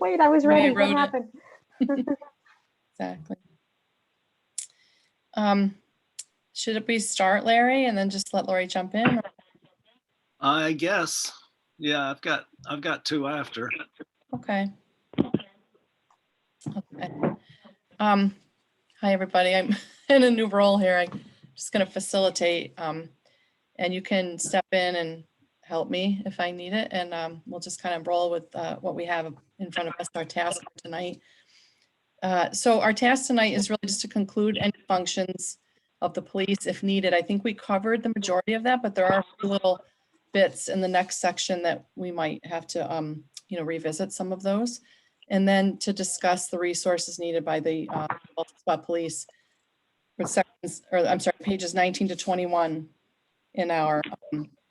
Wait, I was Maybe I ready. What wrote it. happened? Exactly. Should we start, Larry, and then just let Lori jump in? Or- I guess. Yeah, I've got two after. Okay. Okay. Hi, everybody. I'm in a new role here. I'm just going to facilitate, and you can step in and help me if I need it. And we'll just kind of roll with what we have in front of us, our task for tonight. So our task tonight is really just to conclude any functions of the police if needed. I think we covered the majority of that, but there are a few little bits in the next section that we might have to, revisit some of those. And then to discuss the resources needed by the Ballston Spot Police for sections, or I'm sorry, pages 19 to 21 in our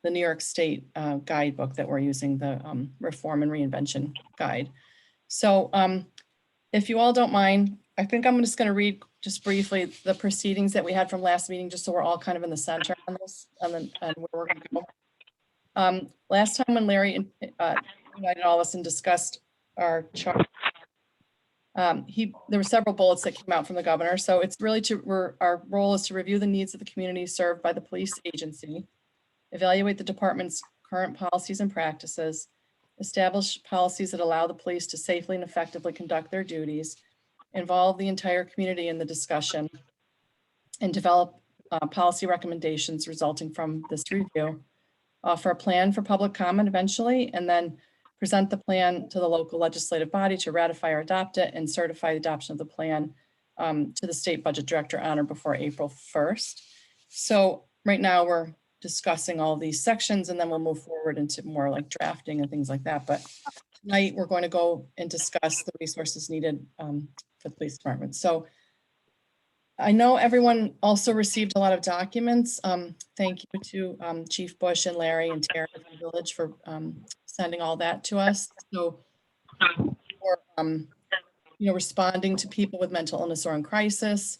the New York State guidebook that we're using, the Reform and Reinvention Guide. So if you all don't mind, I think I'm just going to read just briefly the proceedings that we had from last meeting, just so we're all kind of in the center on this and where we're going to go. Last time when Larry invited all of us and discussed our chart, there were several bullets that came out from the governor. So it's really our role is to review the needs of the community served by the police agency, evaluate the department's current policies and practices, establish policies that allow the police to safely and effectively conduct their duties, involve the entire community in the discussion, and develop policy recommendations resulting from this review, offer a plan for public comment eventually, and then present the plan to the local legislative body to ratify or adopt it and certify the adoption of the plan to the state budget director on or before April 1st. So right now we're discussing all these sections and then we'll move forward into more like drafting and things like that. But tonight we're going to go and discuss the resources needed for the police department. So I know everyone also received a lot of documents. Thank you to Chief Bush and Larry and Tara from the village for sending all that to us. So for responding to people with mental illness or in crisis,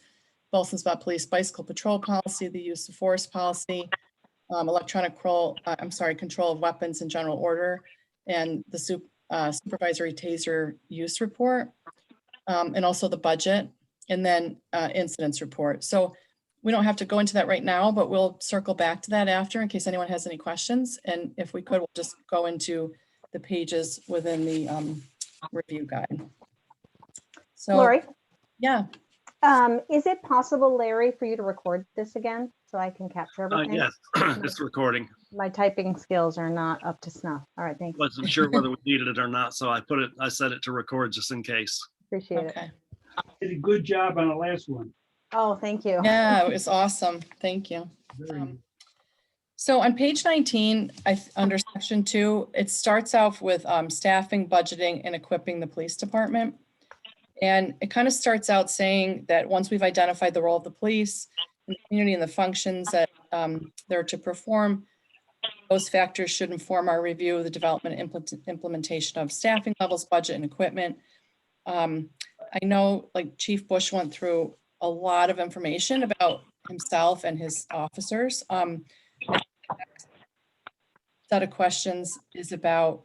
Ballston Spot Police bicycle patrol policy, the use of force policy, electronic control of weapons and general order, and the supervisory taser use report, and also the budget, and then incidents report. So we don't have to go into that right now, but we'll circle back to that after in case anyone has any questions. And if we could, we'll just go into the pages within the review guide. So, Lori, yeah. is it possible, Larry, for you to record this again so I can capture everything? Yes, it's recording. My typing skills are not up to snuff. All right, thanks. Wasn't sure whether we needed it or not, so I set it to record just in case. Appreciate it. Okay. Did a good job on the last one. Oh, thank you. Yeah, it was awesome. Thank you. So on page 19, under section 2, it starts off with staffing, budgeting, and equipping the police department. And it kind of starts out saying that once we've identified the role of the police in the community and the functions that they're to perform, those factors should inform our review of the development and implementation of staffing levels, budget, and equipment. I know like Chief Bush went through a lot of information about himself and his officers. Set of questions is about,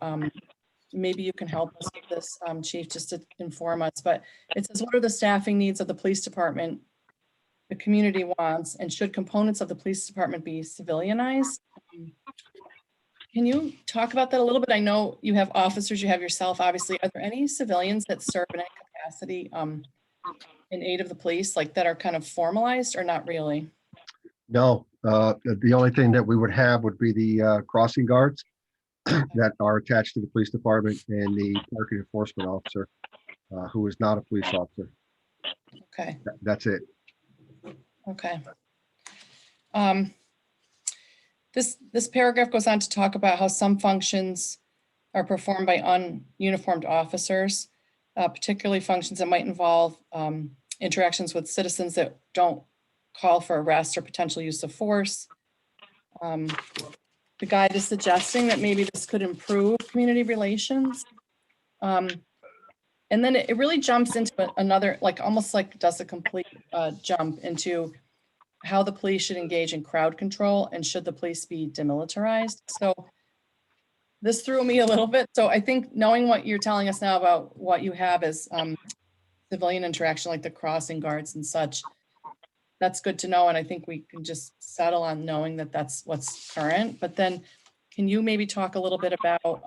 maybe you can help us with this, Chief, just to inform us, but it says, what are the staffing needs of the police department the community wants, and should components of the police department be civilianized? Can you talk about that a little bit? I know you have officers, you have yourself, obviously. Are there any civilians that serve in any capacity in aid of the police, like that are kind of formalized or not really? No, the only thing that we would have would be the crossing guards that are attached to the police department and the parking enforcement officer who is not a police officer. Okay. That's it. Okay. This paragraph goes on to talk about how some functions are performed by ununiformed officers, particularly functions that might involve interactions with citizens that don't call for arrest or potential use of force. The guide is suggesting that maybe this could improve community relations. And then it really jumps into another, like almost like does a complete jump into how the police should engage in crowd control and should the police be demilitarized. So this threw me a little bit. So I think knowing what you're telling us now about what you have as civilian interaction, like the crossing guards and such, that's good to know. And I think we can just settle on knowing that that's what's current. But then can you maybe talk a little bit about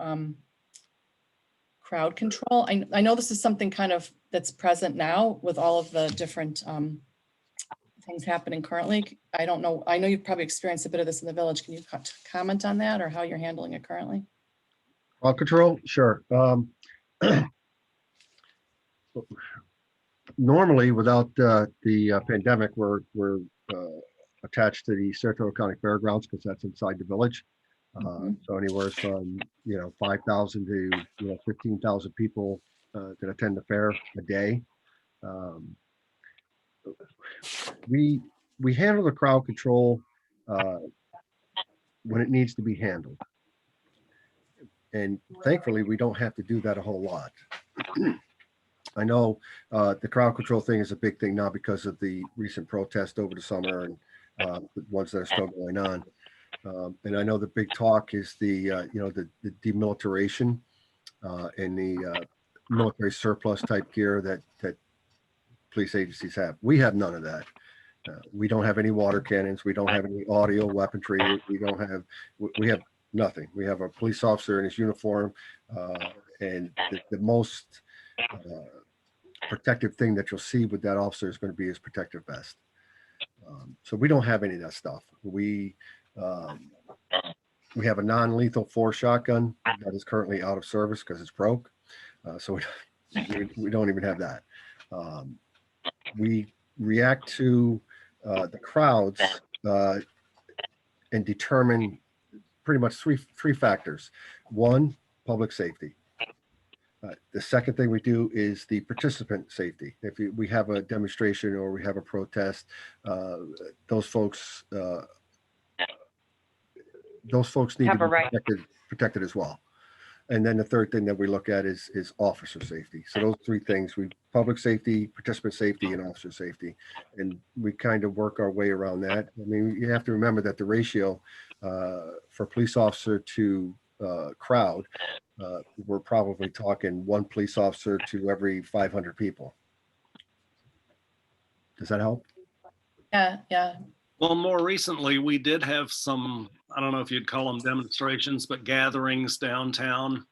crowd control? I know this is something kind of that's present now with all of the different things happening currently. I don't know. I know you've probably experienced a bit of this in the village. Can you comment on that or how you're handling it currently? Crowd control, sure. Normally, without the pandemic, we're attached to the Saratoga County Fairgrounds because that's inside the village. So anywhere from 5,000 to 15,000 people that attend the fair a day. We handle the crowd control when it needs to be handled, and thankfully we don't have to do that a whole lot. I know the crowd control thing is a big thing now because of the recent protest over the summer and the ones that are still going on. And I know the big talk is the demilitarization and the military surplus type gear that police agencies have. We have none of that. We don't have any water cannons. We don't have any audio weaponry. We have nothing. We have a police officer in his uniform, and the most protective thing that you'll see with that officer is going to be his protective vest. So we don't have any of that stuff. We have a non-lethal 4 shotgun that is currently out of service because it's broke. So we don't even have that. We react to the crowds and determine pretty much three factors. One, public safety. The second thing we do is the participant safety. If we have a demonstration or we have a protest, those folks need to be protected as well. And then the third thing that we look at is officer safety. So those 3 things: public safety, participant safety, and officer safety. And we kind of work our way around that. I mean, you have to remember that the ratio for police officer to crowd, we're probably talking 1 police officer to every 500 people. Does that help? Yeah. Well, more recently, we did have some, I don't know if you'd call them demonstrations, but gatherings downtown.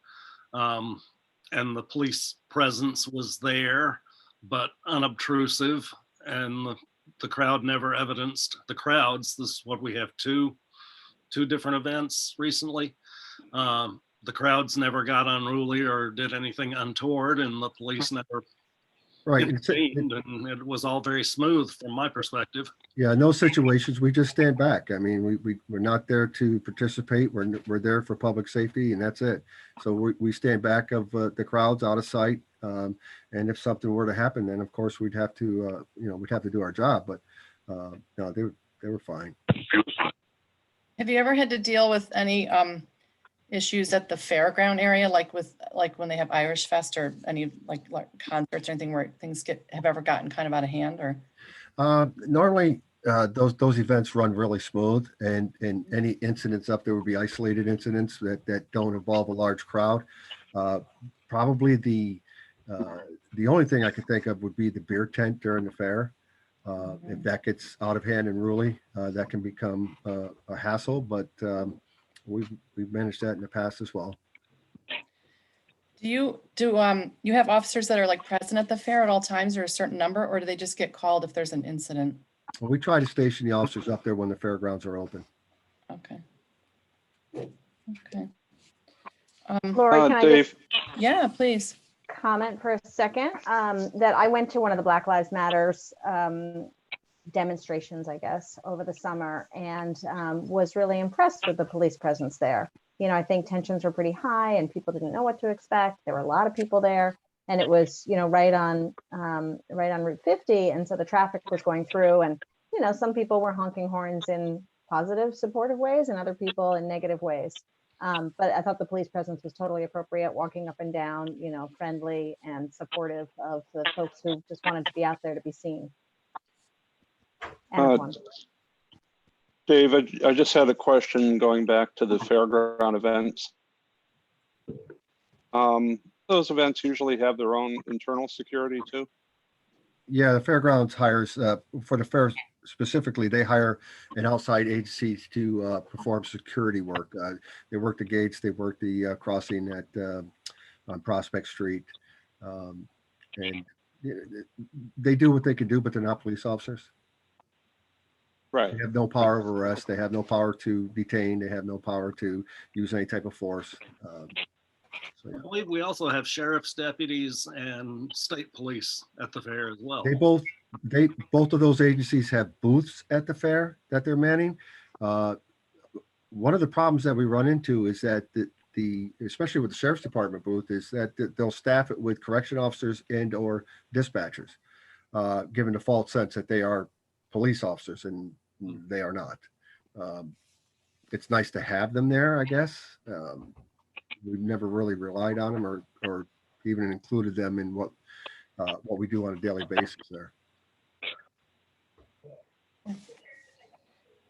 And the police presence was there, but unobtrusive. And the crowd never evidenced the crowds. This is what we have two different events recently. The crowds never got unruly or did anything untoward, and the police never intervened, and it was all very smooth from my perspective. Yeah, in those situations, we just stand back. I mean, we're not there to participate. We're there for public safety, and that's it. So we stand back of the crowds, out of sight. And if something were to happen, then of course we'd have to do our job. But no, they were fine. Have you ever had to deal with any issues at the fairground area, like when they have Irish Fest or any like concerts or anything where things have ever gotten kind of out of hand? Or normally those events run really smooth, and any incidents up there would be isolated incidents that don't involve a large crowd. Probably the only thing I could think of would be the beer tent during the fair. If that gets out of hand and unruly, that can become a hassle, but we've managed that in the past as well. Do you have officers that are like present at the fair at all times, or a certain number, or do they just get called if there's an incident? Well, we try to station the officers up there when the fairgrounds are open. Okay. Lori, can Dave, Yeah, please. comment for a second? That I went to one of the Black Lives Matters demonstrations, I guess, over the summer, and was really impressed with the police presence there. I think tensions were pretty high and people didn't know what to expect. There were a lot of people there, and it was, right on Route 50. And so the traffic was going through, and, some people were honking horns in positive, supportive ways and other people in negative ways. But I thought the police presence was totally appropriate, walking up and down, friendly and supportive of the folks who just wanted to be out there to be seen. Dave, I just had a question going back to the fairground events. Those events usually have their own internal security too. Yeah, the fairgrounds hires, for the fair specifically, they hire an outside agency to perform security work. They work the gates, they work the crossing at on Prospect Street. Um, and they do what they can do, but they're not police officers. Right. They have no power of arrest. They have no power to detain. They have no power to use any type of force. So I yeah. believe we also have sheriff's deputies and state police at the fair as well. Both of those agencies have booths at the fair that they're manning. One of the problems that we run into is that especially with the sheriff's department booth, is that they'll staff it with correction officers and or dispatchers, given the false sense that they are police officers, and they are not. It's nice to have them there, I guess. We've never really relied on them or even included them in what we do on a daily basis there.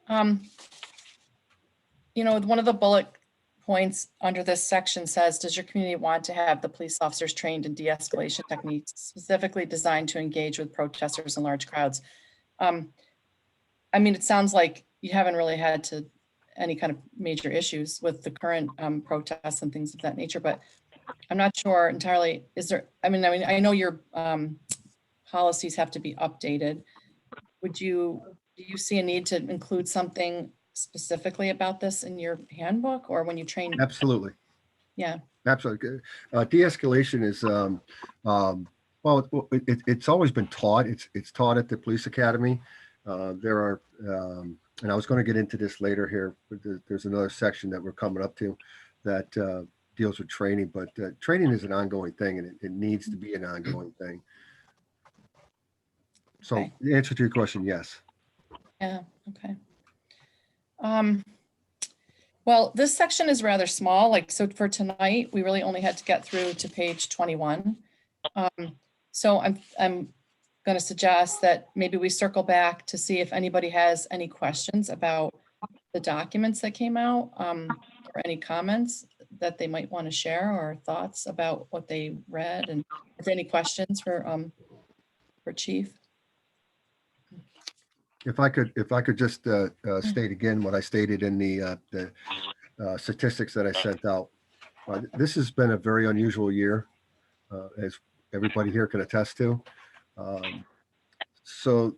One of the bullet points under this section says, does your community want to have the police officers trained in de-escalation techniques specifically designed to engage with protesters in large crowds? It sounds like you haven't really had any kind of major issues with the current protests and things of that nature, but I'm not sure entirely. I know your policies have to be updated. Do you see a need to include something specifically about this in your handbook or when you train? Absolutely. Yeah. Absolutely. De-escalation is, well, it's always been taught. It's taught at the police academy. There are, and I was going to get into this later here, but there's another section that we're coming up to that deals with training, but training is an ongoing thing, and it needs to be an ongoing thing. So Okay. the answer to your question, yes. Yeah, okay. Well, this section is rather small. So for tonight, we really only had to get through to page 21. So I'm going to suggest that maybe we circle back to see if anybody has any questions about the documents that came out, or any comments that they might want to share, or thoughts about what they read, and if any questions for Chief. If I could just state again what I stated in the statistics that I sent out. This has been a very unusual year, as everybody here can attest to. So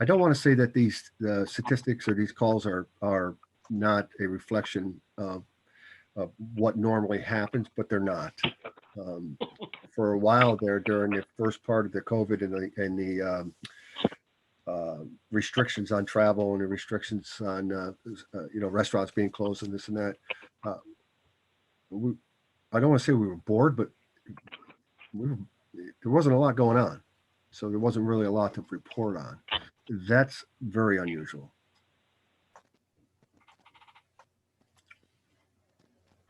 I don't want to say that these statistics or these calls are not a reflection of what normally happens, but they're not. For a while there, during the first part of the COVID and the restrictions on travel and the restrictions on restaurants being closed and this and that, I don't want to say we were bored, but there wasn't a lot going on, so there wasn't really a lot to report on. That's very unusual.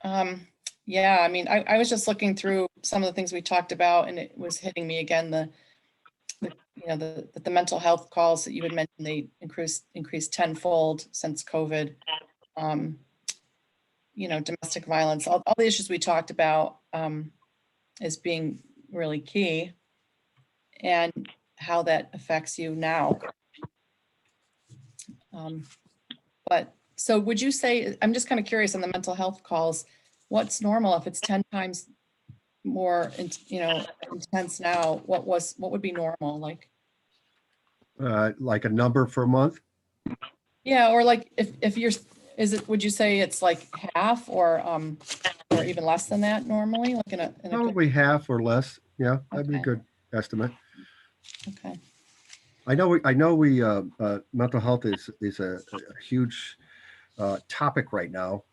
Yeah, I was just looking through some of the things we talked about, and it was hitting me again, the mental health calls that you had mentioned, they increased tenfold since COVID. Domestic violence, all the issues we talked about as being really key, and how that affects you now. So would you say, I'm just kind of curious on the mental health calls, what's normal if it's 10 times more, intense now? What would be normal? Like a number for a month? Yeah, or like if you're, would you say it's like half or even less than that normally? Like in a Probably half or less. Yeah, that'd be a Okay. good estimate. Okay. I know we mental health is a huge topic right now,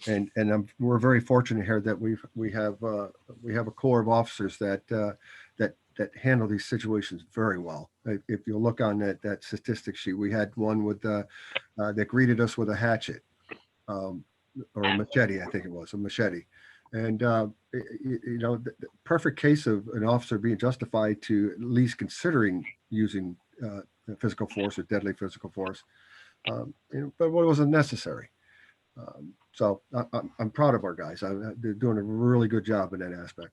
and we're very fortunate here that we have a corps of officers that handle these situations very well. If you look on that statistic sheet, we had one with that greeted us with a hatchet, or a machete, I think it was a machete. And the perfect case of an officer being justified to at least considering using physical force or deadly physical force, but what wasn't necessary. So I'm proud of our guys. They're doing a really good job in that aspect.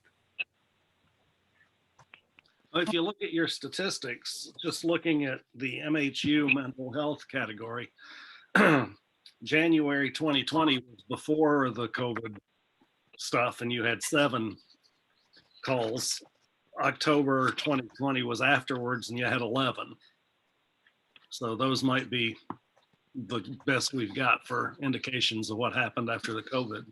Well, if you look at your statistics, just looking at the MHU mental health category, January 2020 was before the COVID stuff, and you had 7 calls. October 2020 was afterwards, and you had 11. So those might be the best we've got for indications of what happened after the COVID.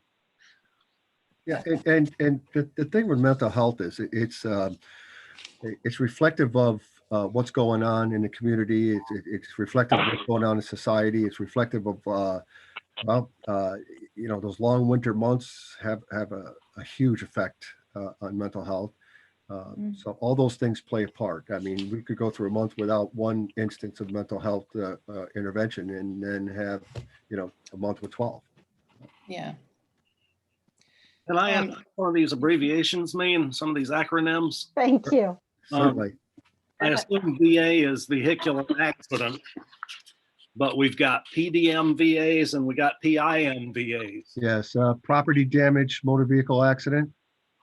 Yeah, and the thing with mental health is it's reflective of what's going on in the community. It's reflective of what's going on in society. It's reflective of those long winter months have a huge effect on mental health. So all those things play a part. I mean, we could go through a month without one instance of mental health intervention, and then have a month with 12. Yeah. And I asked what these abbreviations mean, some of these acronyms. Thank you. Certainly. I assume VA is vehicular accident, but we've got PDM VAs and we got PIM VAs. Yes, property damage motor vehicle accident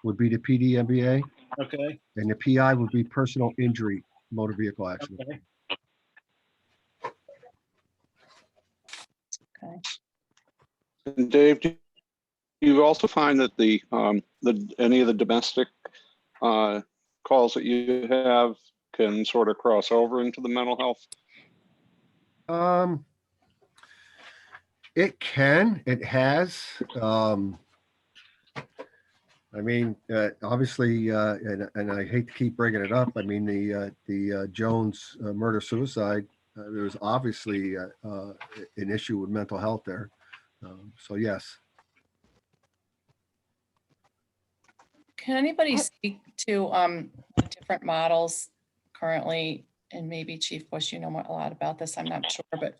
would be the PDMVA, Okay. and the PI would be personal injury motor vehicle accident. Okay. Okay. And Dave, do you also find that any of the domestic calls that you have can sort of cross over into the mental health? It can, it has. I mean, obviously, and I hate to keep bringing it up. I mean, the Jones murder suicide. There was obviously an issue with mental health there. So yes. Can anybody speak to different models currently, and maybe Chief Bush, you know a lot about this, I'm not sure, but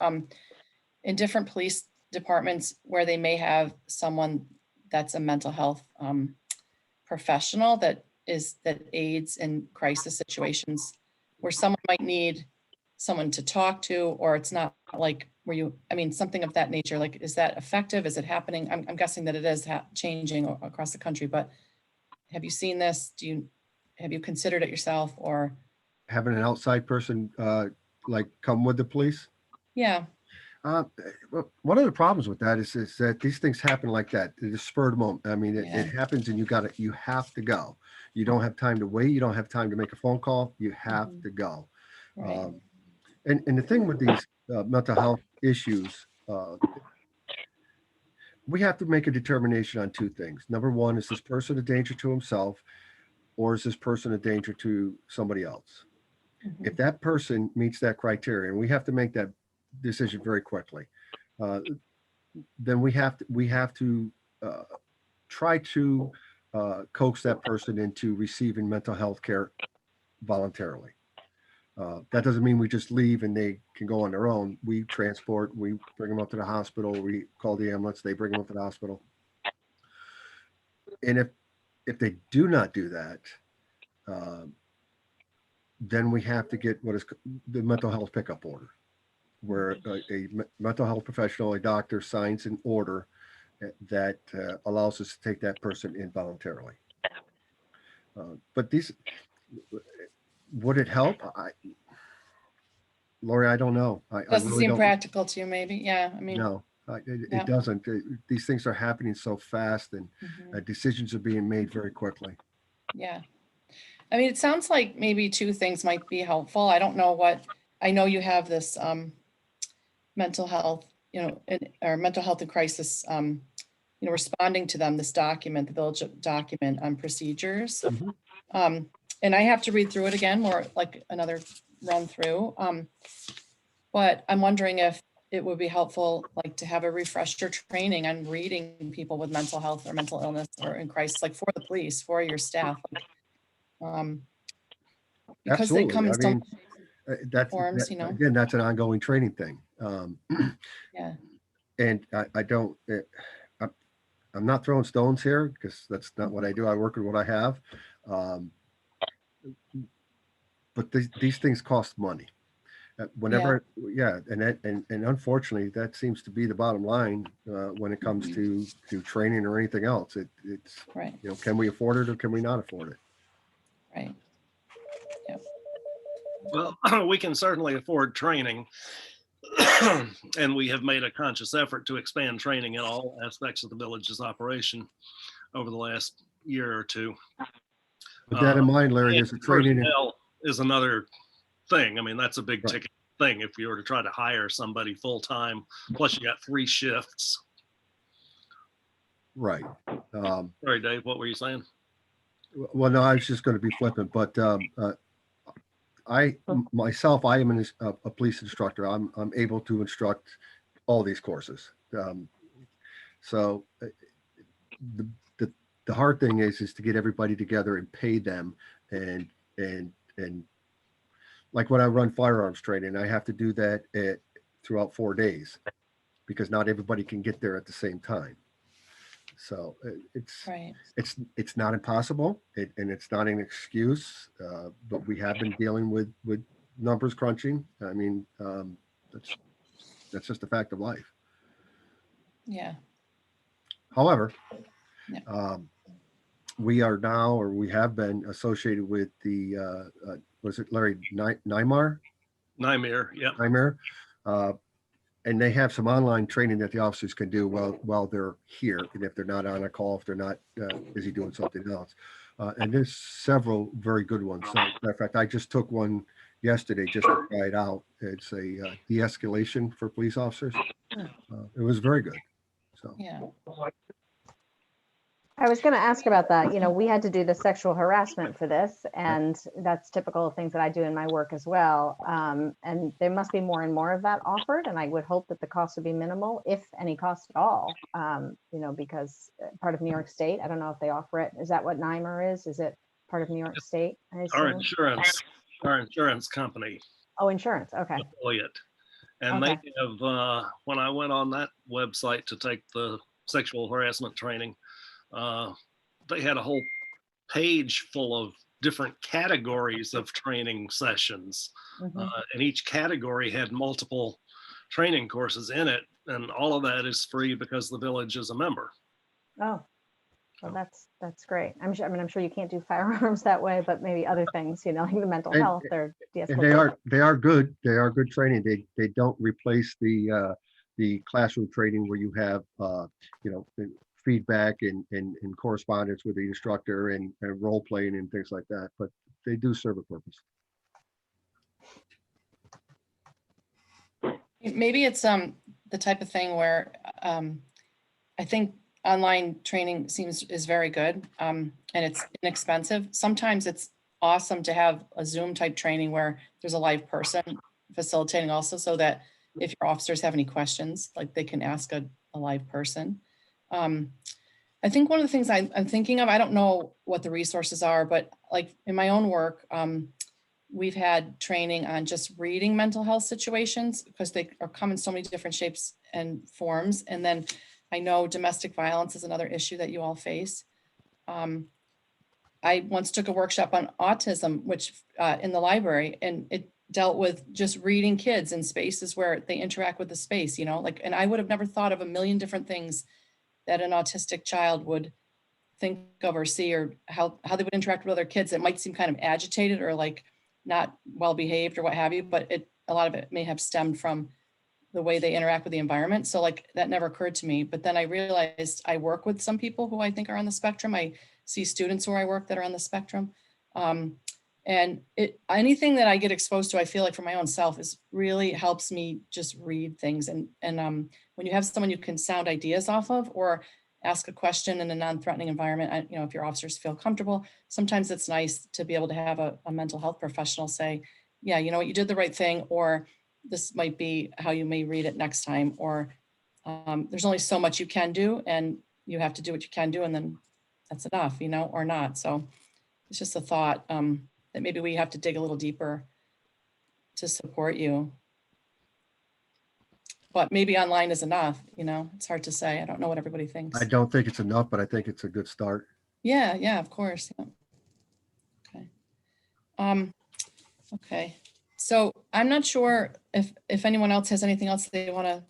in different police departments where they may have someone that's a mental health professional that aids in crisis situations, where someone might need someone to talk to, or it's not like something of that nature. Like, is that effective? Is it happening? I'm guessing that it is changing across the country, but have you seen this? Have you considered it yourself, or Having an outside person like come with the police? yeah? Well, one of the problems with that is that these things happen like that. It's a spurred moment. I mean, it happens, and you have to go. You don't have time to wait. You don't have time to make a phone call. You have to go. Right. And the thing with these mental health issues, we have to make a determination on 2 things. Number one, is this person a danger to himself, or is this person a danger to somebody else? Mhm. If that person meets that criteria, and we have to make that decision very quickly, then we have to try to coax that person into receiving mental health care voluntarily. That doesn't mean we just leave and they can go on their own. We transport, we bring them up to the hospital, we call the ambulance, they bring them up to the hospital. And if they do not do that, then we have to get what is the mental health pickup order, where a mental health professional, a doctor, signs an order that allows us to take that person in voluntarily. But would it help? Lori, I don't know. I Doesn't really seem don't. practical to you, maybe. Yeah, I mean, No, Yeah. it doesn't. These things are happening so fast, and mhm, decisions are being made very quickly. yeah. I mean, it sounds like maybe 2 things might be helpful. I don't know I know you have this mental health, or mental health and crisis, responding to them, this document, the village document on procedures. Mhm. And I have to read through it again, more like another run through. But I'm wondering if it would be helpful, like, to have a refresher training on reading people with mental health or mental illness or in crisis, like for the police, for your staff. Because they come Absolutely. I in so mean, that's forms, again, that's an ongoing training thing. yeah. And I don't. I'm not throwing stones here, because that's not what I do. I work with what I have. But these things cost money. Whenever, yeah, and that, and unfortunately, that seems to be the bottom line when it comes to training or anything else. It's, Right, you know, can we afford it or can we not afford it? right. Well, we can certainly afford training. And we have made a conscious effort to expand training in all aspects of the village's operation over the last year or two. With that in mind, Larry, there's a training. Personnel is another thing. I mean, that's a big Right. ticket thing if you were to try to hire somebody full time. Plus, you got 3 shifts. Right. Sorry, Dave, what were you saying? Well, no, I was just going to be flippant, but I myself, I am a police instructor. I'm able to instruct all these courses. So the, the the hard thing is to get everybody together and pay them, and like when I run firearms training, I have to do that throughout 4 days because not everybody can get there at the same time. So Right. it's not impossible, and it's not an excuse, but we have been dealing with numbers crunching. I mean, that's just a fact of life. Yeah. However, Yeah. we are now, or we have been associated with the was it Larry Nymar? Nymir, yeah. Nymar, and they have some online training that the officers can do while they're here, and if they're not on a call, if they're not busy doing something else. And there's several very good ones. So, matter of fact, I just took one yesterday just to try it out. It's a de-escalation for police officers. It was very good. So Yeah. I was going to ask about that. You know, we had to do the sexual harassment for this, and that's typical of things that I do in my work as well. And there must be more and more of that offered, and I would hope that the cost would be minimal, if any cost at all. You know, because part of New York State, I don't know if they offer it. Is that what NYMER is? Is it part of New York State? I Our assume? insurance company Oh, insurance. Okay. affiliate. And Okay. they have, when I went on that website to take the sexual harassment training, they had a whole page full of different categories of training sessions. Mhm. And each category had multiple training courses in it. And all of that is free because the village is a member. Oh, well, that's great. I'm sure. I mean, I'm sure you can't do firearms that way, but maybe other things. You know, like the mental And- health or and de-escalation. they are good. They are good training. They don't replace the classroom training where you have you know, feedback and correspondence with the instructor and role playing and things like that. But they do serve a purpose. Maybe it's the type of thing where I think online training is very good, and it's inexpensive. Sometimes it's awesome to have a Zoom type training where there's a live person facilitating also, so that if your officers have any questions, like they can ask a live person. I think one of the things I'm thinking of, I don't know what the resources are, but like in my own work, we've had training on just reading mental health situations because they are come in so many different shapes and forms. And then I know domestic violence is another issue that you all face. I once took a workshop on autism, which in the library, and it dealt with just reading kids in spaces where they interact with the space, you know, like, and I would have never thought of a million different things that an autistic child would think of or see, or how they would interact with other kids that might seem kind of agitated or like not well behaved or what have you, but a lot of it may have stemmed from the way they interact with the environment. So like that never occurred to me. But then I realized I work with some people who I think are on the spectrum. I see students where I work that are on the spectrum. And anything that I get exposed to, I feel like for my own self is really helps me just read things. And when you have someone you can sound ideas off of or ask a question in a non-threatening environment, you know, if your officers feel comfortable, sometimes it's nice to be able to have a mental health professional say, yeah, you know what, you did the right thing, or this might be how you may read it next time, or there's only so much you can do and you have to do what you can do, and then that's enough, you know, or not. So it's just a thought that maybe we have to dig a little deeper to support you. But maybe online is enough, you know, it's hard to say. I don't know what everybody thinks. I don't think it's enough, but I think it's a good start. Yeah, of course. Yeah. Okay. Okay. So I'm not sure if anyone else has anything else they want to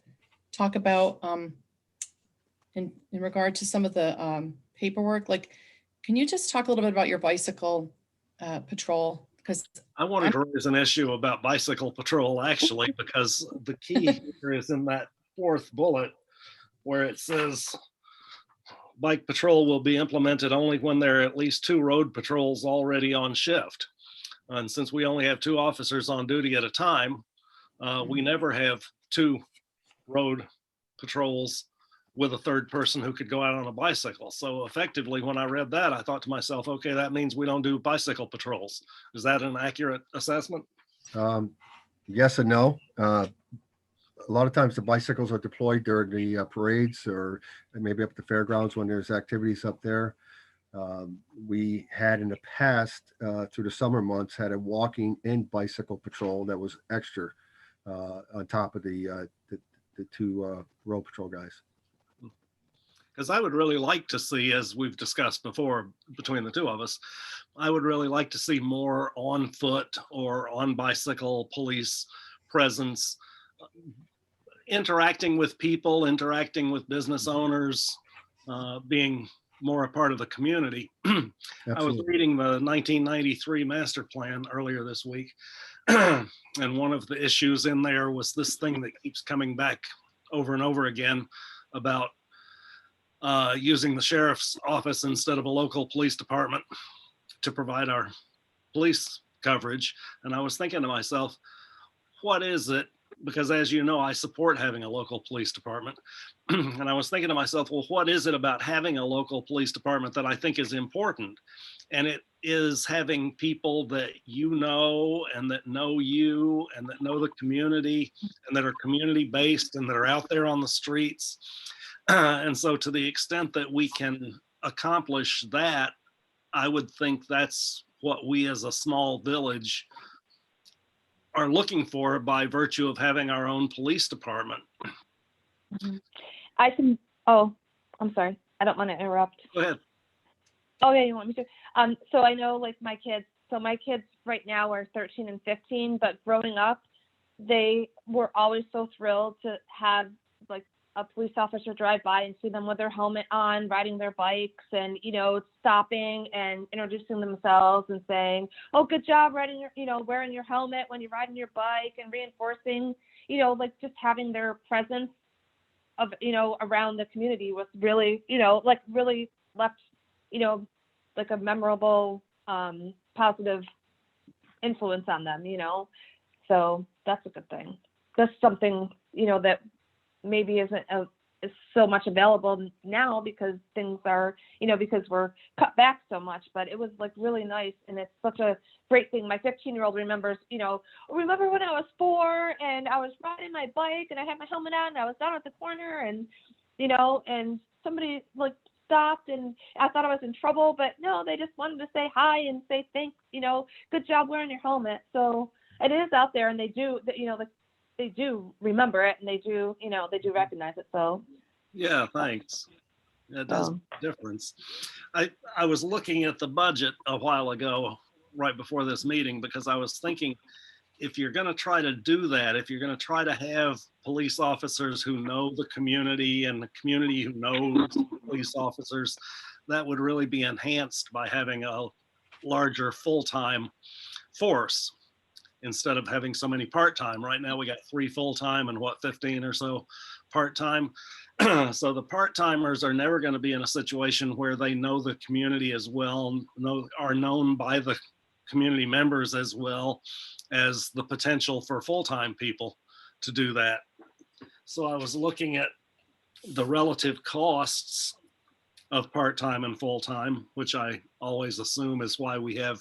talk about in regard to some of the paperwork. Like, can you just talk a little bit about your bicycle patrol? Because I wanted to raise an issue about bicycle patrol actually, because the key here is in that fourth bullet where it says bike patrol will be implemented only when there are at least 2 road patrols already on shift. And since we only have 2 officers on duty at a time, we never have 2 road patrols with a third person who could go out on a bicycle. So effectively, when I read that, I thought to myself, okay, that means we don't do bicycle patrols. Is that an accurate assessment? Yes and no. A lot of times the bicycles are deployed during the parades or maybe up at the fairgrounds when there's activities up there. We had in the past, through the summer months, had a walking and bicycle patrol that was extra on top of the 2 road patrol guys. Because I would really like to see, as we've discussed before between the 2 of us, I would really like to see more on foot or on bicycle police presence, interacting with people, interacting with business owners, being more a part of the community. I was Absolutely. reading the 1993 master plan earlier this week, and one of the issues in there was this thing that keeps coming back over and over again about using the sheriff's office instead of a local police department to provide our police coverage. And I was thinking to myself, what is it? Because as you know, I support having a local police department. And I was thinking to myself, well, what is it about having a local police department that I think is important? And it is having people that you know and that know you and that know the community and that are community based and that are out there on the streets. And so to the extent that we can accomplish that, I would think that's what we as a small village are looking for by virtue of having our own police department. I can, oh, I'm sorry. I don't want to interrupt. Go ahead. Oh, yeah, you want me to? So I know like my kids right now are 13 and 15, but growing up, they were always so thrilled to have like a police officer drive by and see them with their helmet on, riding their bikes and, stopping and introducing themselves and saying, oh, good job riding wearing your helmet when you're riding your bike, and reinforcing, like just having their presence of, around the community was really, really left, like a memorable, positive influence on them, so that's a good thing. That's something, that maybe isn't is so much available now because things are, because we're cut back so much, but it was like really nice. And it's such a great thing. My 15-year-old remembers, remember when I was 4 and I was riding my bike and I had my helmet on and I was down at the corner and, and somebody like stopped and I thought I was in trouble, but no, they just wanted to say hi and say thanks, good job wearing your helmet. So it is out there, and they do, they do remember it, and they do recognize it. So Yeah, thanks. It does make a difference. I was looking at the budget a while ago, right before this meeting, because I was thinking, if you're going to try to do that, if you're going to try to have police officers who know the community and the community who knows police officers, that would really be enhanced by having a larger full-time force instead of having so many part-time. Right now we got 3 full-time and 15 or so part-time. So the part-timers are never going to be in a situation where they know the community as well, are known by the community members as well as the potential for full-time people to do that. So I was looking at the relative costs of part-time and full-time, which I always assume is why we have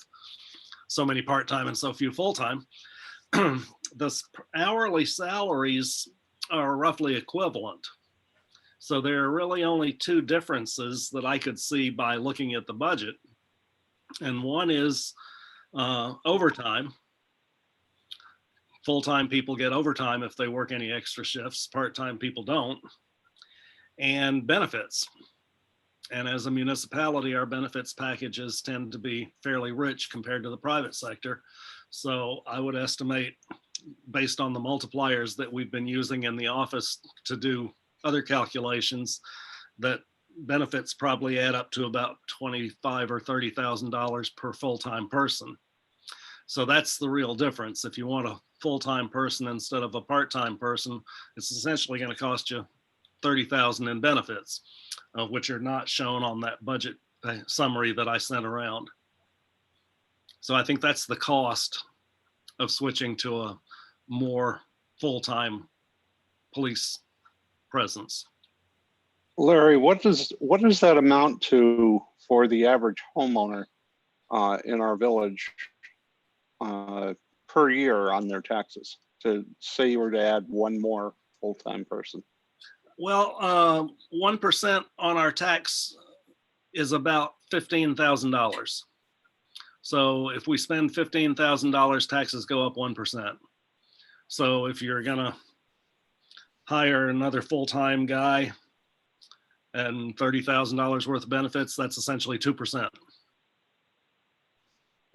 so many part-time and so few full-time. The hourly salaries are roughly equivalent. So there are really only 2 differences that I could see by looking at the budget. And one is overtime. Full-time people get overtime if they work any extra shifts. Part-time people don't. And benefits. And as a municipality, our benefits packages tend to be fairly rich compared to the private sector. So I would estimate, based on the multipliers that we've been using in the office to do other calculations, that benefits probably add up to about $25,000 or $30,000 per full-time person. So that's the real difference. If you want a full-time person instead of a part-time person, it's essentially going to cost you $30,000 in benefits, which are not shown on that budget summary that I sent around. So I think that's the cost of switching to a more full-time police presence. Larry, what does that amount to for the average homeowner in our village per year on their taxes? To say you were to add one more full-time person. Well, 1% on our tax is about $15,000. So if we spend $15,000, taxes go up 1%. So if you're gonna hire another full-time guy and $30,000 worth of benefits, that's essentially 2%.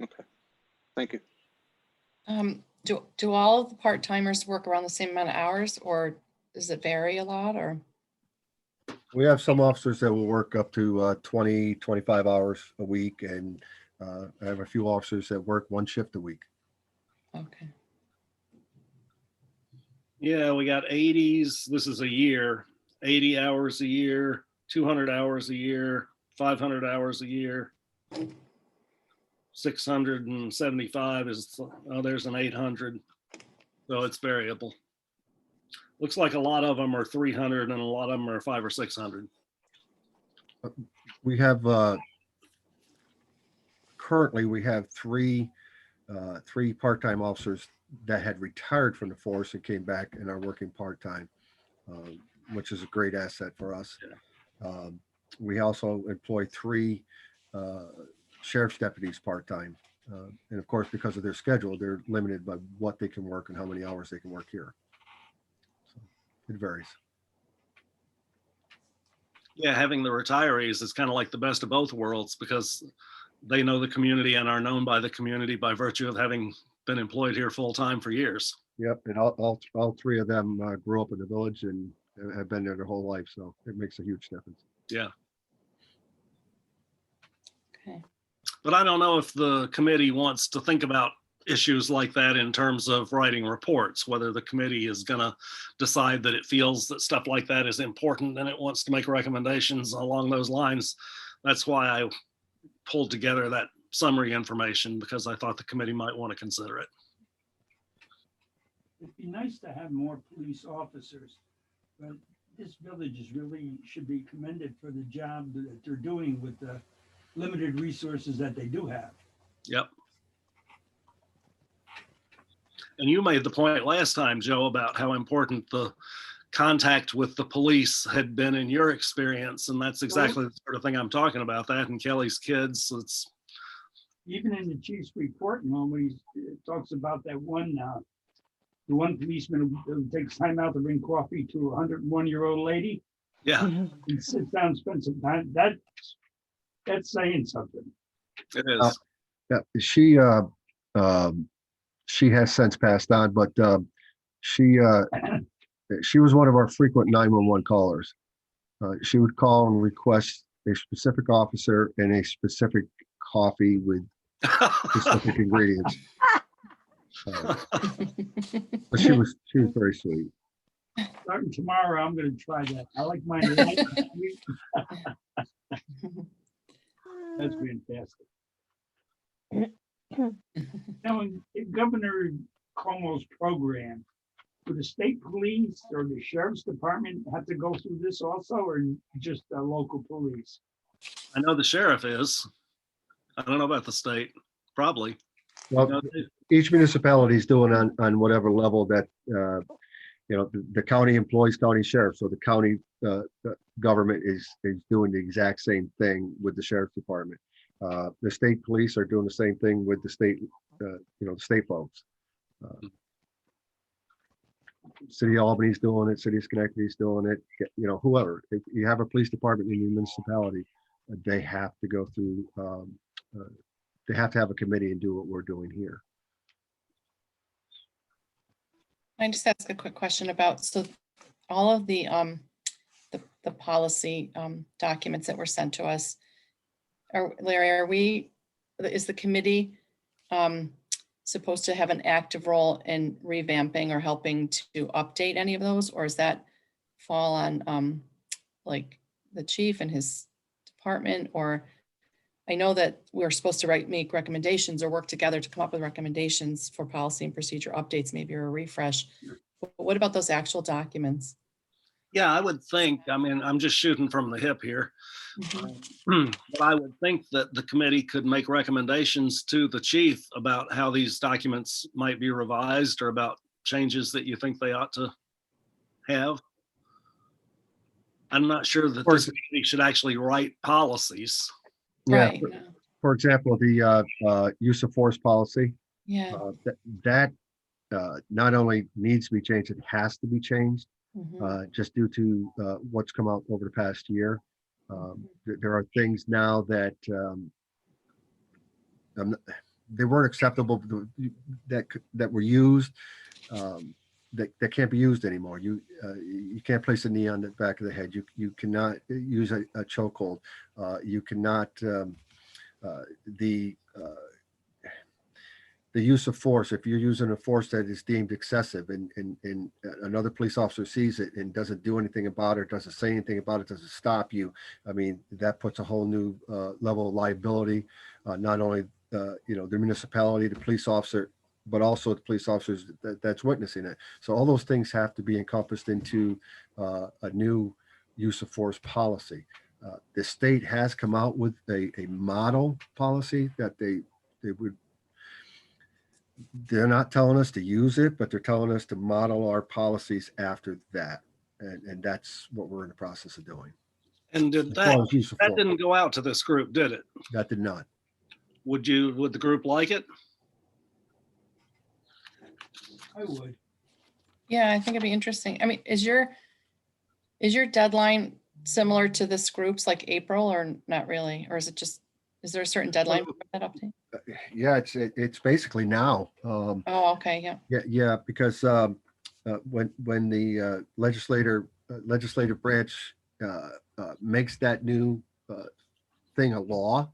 Okay, thank you. Do all of the part-timers work around the same amount of hours, or does it vary a lot, or? We have some officers that will work up to 20, 25 hours a week, and I have a few officers that work one shift a week. Okay. Yeah, we got 80s. This is a year, 80 hours a year, 200 hours a year, 500 hours a year. 675 is, oh, there's an 800. So it's variable. Looks like a lot of them are 300 and a lot of them are 500 or 600. We have currently we have three part-time officers that had retired from the force and came back and are working part-time, which is a great asset for us. Yeah. We also employ 3 sheriff's deputies part-time. And of course, because of their schedule, they're limited by what they can work and how many hours they can work here. So it varies. Yeah, having the retirees is kind of like the best of both worlds because they know the community and are known by the community by virtue of having been employed here full-time for years. Yep, and all 3 of them grew up in the village and have been there their whole life, so it makes a huge difference. Yeah. Okay. But I don't know if the committee wants to think about issues like that in terms of writing reports, whether the committee is going to decide that it feels that stuff like that is important and it wants to make recommendations along those lines. That's why I pulled together that summary information, because I thought the committee might want to consider it. It'd be nice to have more police officers, but this village is really should be commended for the job that they're doing with the limited resources that they do have. Yep. And you made the point last time, Joe, about how important the contact with the police had been in your experience. And that's exactly the sort of thing I'm talking about, that and Kelly's kids. It's Even in the chief's report, when he talks about that the one policeman who takes time out to bring coffee to a 101-year-old lady. yeah, And sits down and spends some time. That's saying something. it is. Yeah, she has since passed on, but she was one of our frequent 911 callers. She would call and request a specific officer and a specific coffee with specific ingredients. But she was very sweet. Starting tomorrow, I'm going to try that. I like mine light and sweet. That's fantastic. Now, in Governor Cuomo's program, would the state police or the sheriff's department have to go through this also, or just the local police? I know the sheriff is. I don't know about the state. Probably. Well, each municipality is doing on whatever level that the county employs county sheriff. So the county government is doing the exact same thing with the sheriff's department. The state police are doing the same thing with the state, the state folks. City of Albany's doing it. City of Schenectady's doing it. Whoever. If you have a police department in your municipality, they have to go through. They have to have a committee and do what we're doing here. I just ask a quick question about, so all of the policy documents that were sent to us, Larry, is the committee supposed to have an active role in revamping or helping to update any of those, or does that fall on like the chief and his department? Or I know that we're supposed to make recommendations or work together to come up with recommendations for policy and procedure updates, maybe, or a refresh. But what about those actual documents? Yeah, I would think, I mean, I'm just shooting from the hip here. Mhm. But I would think that the committee could make recommendations to the chief about how these documents might be revised or about changes that you think they ought to have. I'm not sure that this committee should actually write policies. Yeah, Right, no, for example, the use of force policy, yeah. that not only needs to be changed, it has to be changed. Mhm. Just due to what's come out over the past year. There are things now that they weren't acceptable, that were used, that can't be used anymore. You can't place a knee on the back of the head. You cannot use a chokehold. You cannot the use of force, if you're using a force that is deemed excessive and another police officer sees it and doesn't do anything about it, doesn't say anything about it, doesn't stop you, I mean, that puts a whole new level of liability, not only the municipality, the police officer, but also the police officers that's witnessing it. So all those things have to be encompassed into a new use of force policy. The state has come out with a model policy that they would. They're not telling us to use it, but they're telling us to model our policies after that. And that's what we're in the process of doing. And did As that, far as use of that force, didn't go out to this group, did it? that did not. Would the group like it? I would. Yeah, I think it'd be interesting. I mean, is your deadline similar to this group's, like April, or not really? Or is there a certain deadline for that update? Yeah, it's basically now. Oh, okay, yeah. Yeah, because when the legislative branch makes that new thing a law,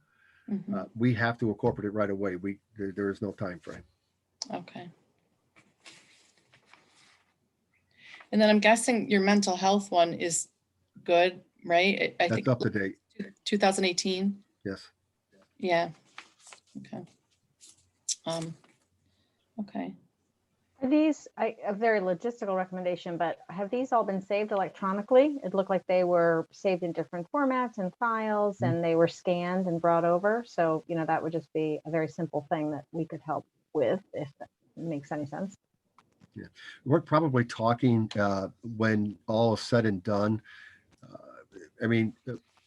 Mhm. we have to incorporate it right away. There is no time frame. Okay. And then I'm guessing your mental health one is good, right? I That's think up to date. 2018. Yes. Yeah. Okay. Okay. Are these, a very logistical recommendation, but have these all been saved electronically? It looked like they were saved in different formats and files, Mhm. and they were scanned and brought over. So, that would just be a very simple thing that we could help with, if that makes any sense. Yeah, we're probably talking when all is said and done. I mean,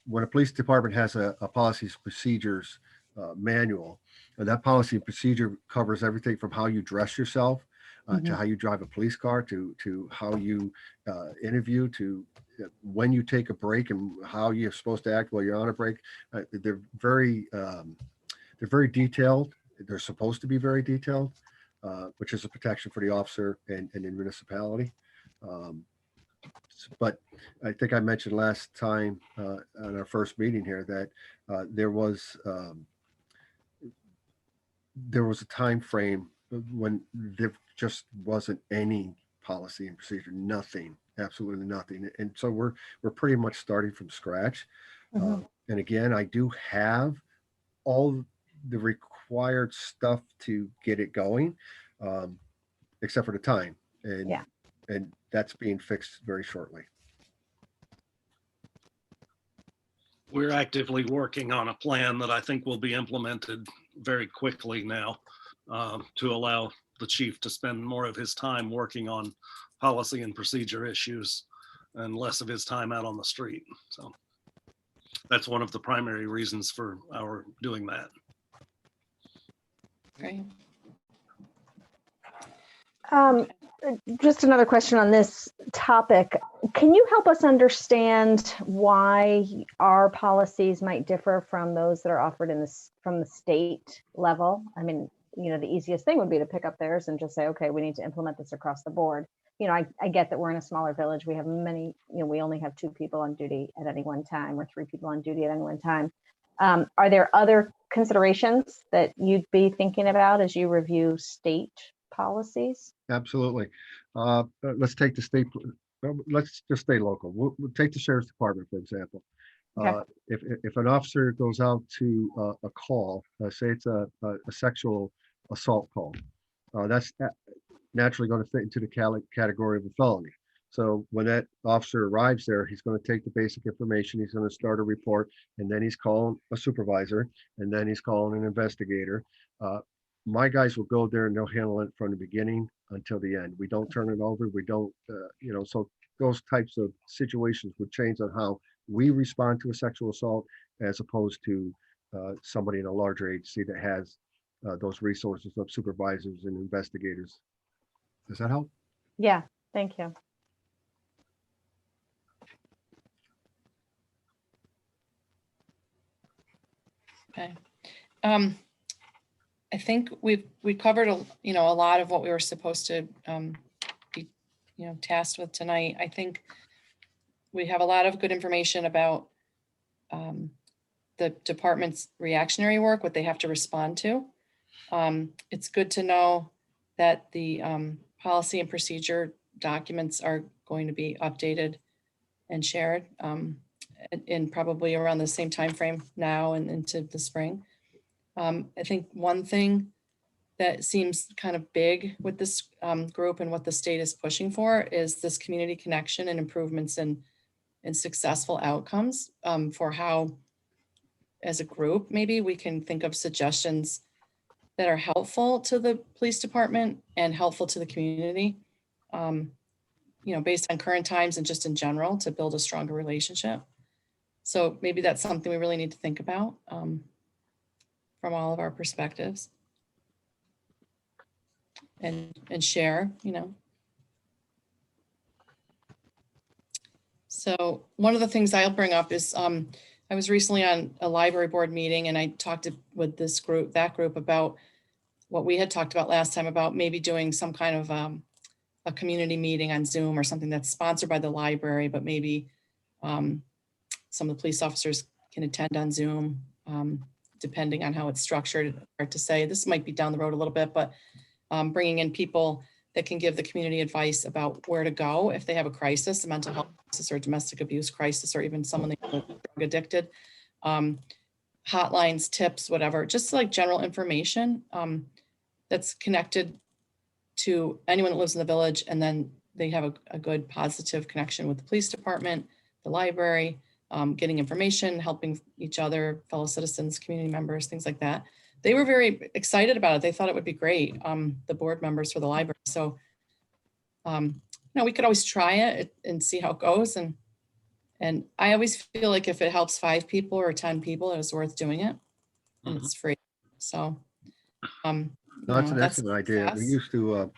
when a police department has a policies and procedures manual, that policy and procedure covers everything from how you dress yourself to how you drive a police car, to how you interview, to when you take a break and how you're supposed to act while you're on a break. They're very detailed. They're supposed to be very detailed. Which is a protection for the officer and the municipality. But I think I mentioned last time on our first meeting here that there was a time frame when there just wasn't any policy and procedure, nothing, absolutely nothing. And so we're pretty much starting from scratch. And again, I do have all the required stuff to get it going, except for the time, and Yeah. and that's being fixed very shortly. We're actively working on a plan that I think will be implemented very quickly now, to allow the chief to spend more of his time working on policy and procedure issues and less of his time out on the street. So that's one of the primary reasons for our doing that. Great. Just another question on this topic. Can you help us understand why our policies might differ from those that are offered from the state level? I mean, the easiest thing would be to pick up theirs and just say, okay, we need to implement this across the board. I get that we're in a smaller village. We have many, we only have 2 people on duty at any one time, or 3 people on duty at any one time. Are there other considerations that you'd be thinking about as you review state policies? Absolutely. Let's take the state, let's just stay local. We'll take the sheriff's department, for example. Okay. If an officer goes out to a call, say it's a sexual assault call, that's naturally going to fit into the category of a felony. So when that officer arrives there, he's going to take the basic information, he's going to start a report, and then he's calling a supervisor, and then he's calling an investigator. My guys will go there and they'll handle it from the beginning until the end. We don't turn it over. We don't, so those types of situations would change on how we respond to a sexual assault, as opposed to somebody in a larger agency that has those resources of supervisors and investigators. Does that help? Yeah, thank you. Okay. I think we covered a lot of what we were supposed to be tasked with tonight. I think we have a lot of good information about the department's reactionary work, what they have to respond to. It's good to know that the policy and procedure documents are going to be updated and shared in probably around the same time frame now and into the spring. I think one thing that seems kind of big with this group and what the state is pushing for is this community connection and improvements in successful outcomes for how, as a group, maybe we can think of suggestions that are helpful to the police department and helpful to the community, based on current times and just in general to build a stronger relationship. So maybe that's something we really need to think about from all of our perspectives and share, So one of the things I'll bring up is I was recently on a library board meeting and I talked with that group about what we had talked about last time about maybe doing some kind of a community meeting on Zoom or something that's sponsored by the library, but maybe some of the police officers can attend on Zoom, depending on how it's structured. Hard to say. This might be down the road a little bit, but bringing in people that can give the community advice about where to go if they have a crisis, a mental health crisis or domestic abuse crisis, or even someone that's drug addicted. Hotlines, tips, whatever, just like general information that's connected to anyone that lives in the village. And then they have a good positive connection with the police department, the library, getting information, helping each other, fellow citizens, community members, things like that. They were very excited about it. They thought it would be great, the board members for the library. So, we could always try it and see how it goes. And I always feel like if it helps 5 people or 10 people, it was worth doing it, and it's free. So, That's an excellent idea. success.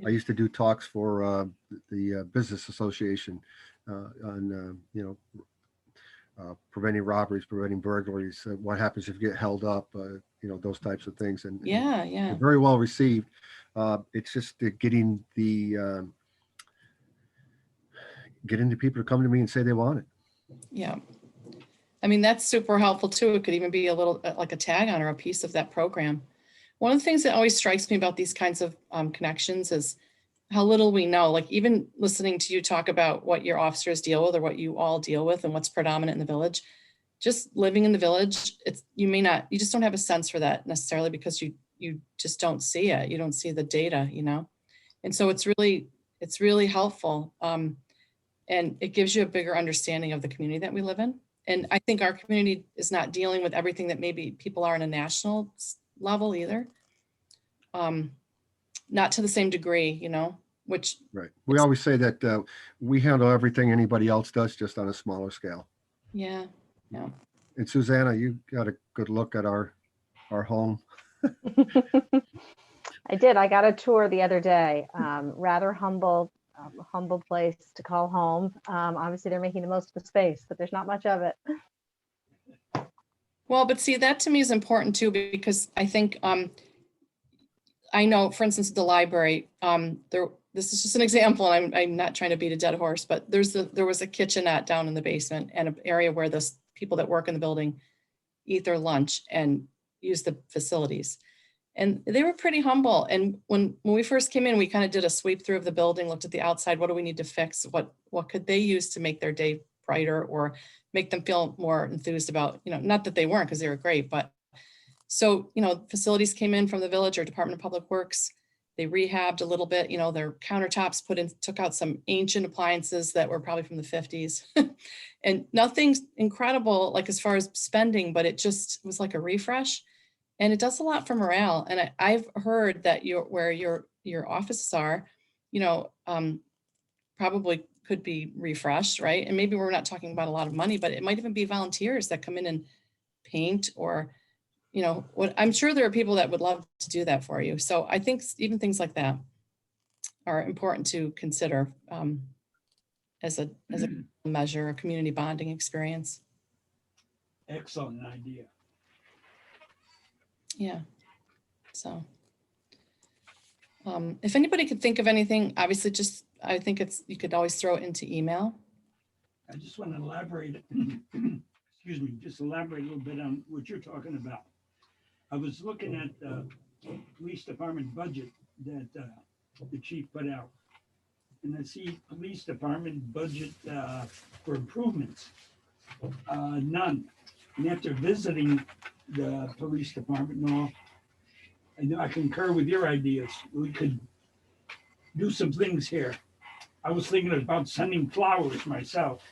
I used to do talks for the business association on preventing robberies, preventing burglaries, what happens if you get held up, those types of things. And Yeah. they're very well received. It's just getting the people to come to me and say they want it. Yeah. I mean, that's super helpful too. It could even be a little like a tag on or a piece of that program. One of the things that always strikes me about these kinds of connections is how little we know. Like even listening to you talk about what your officers deal with or what you all deal with and what's predominant in the village, just living in the village, you just don't have a sense for that necessarily because you just don't see it. You don't see the data, And so it's really helpful. And it gives you a bigger understanding of the community that we live in. And I think our community is not dealing with everything that maybe people are on a national level either. Not to the same degree, which. Right. We always say that we handle everything anybody else does, just on a smaller scale. Yeah. And Susanna, you got a good look at our home. I did. I got a tour the other day. Rather humble place to call home. Obviously, they're making the most of the space, but there's not much of it. Well, but see, that to me is important too, because I think I know, for instance, the library, this is just an example, and I'm not trying to beat a dead horse, but there was a kitchenette down in the basement and an area where the people that work in the building eat their lunch and use the facilities. And they were pretty humble. And when we first came in, we kind of did a sweep through of the building, looked at the outside, what do we need to fix? What could they use to make their day brighter or make them feel more enthused about, not that they weren't, because they were great, but so, facilities came in from the village or Department of Public Works. They rehabbed a little bit, their countertops took out some ancient appliances that were probably from the 50s. And nothing's incredible, like as far as spending, but it just was like a refresh. And it does a lot for morale. And I've heard that where your offices are, probably could be refreshed, right? And maybe we're not talking about a lot of money, but it might even be volunteers that come in and paint or, I'm sure there are people that would love to do that for you. So I think even things like that are important to consider as a measure, a community bonding experience. Excellent idea. Yeah. So if anybody could think of anything, obviously I think you could always throw it into email. I just want to elaborate, excuse me, just elaborate a little bit on what you're talking about. I was looking at the police department budget that the chief put out. And I see police department budget for improvements, none. And after visiting the police department and all, I concur with your ideas. We could do some things here. I was thinking about sending flowers myself.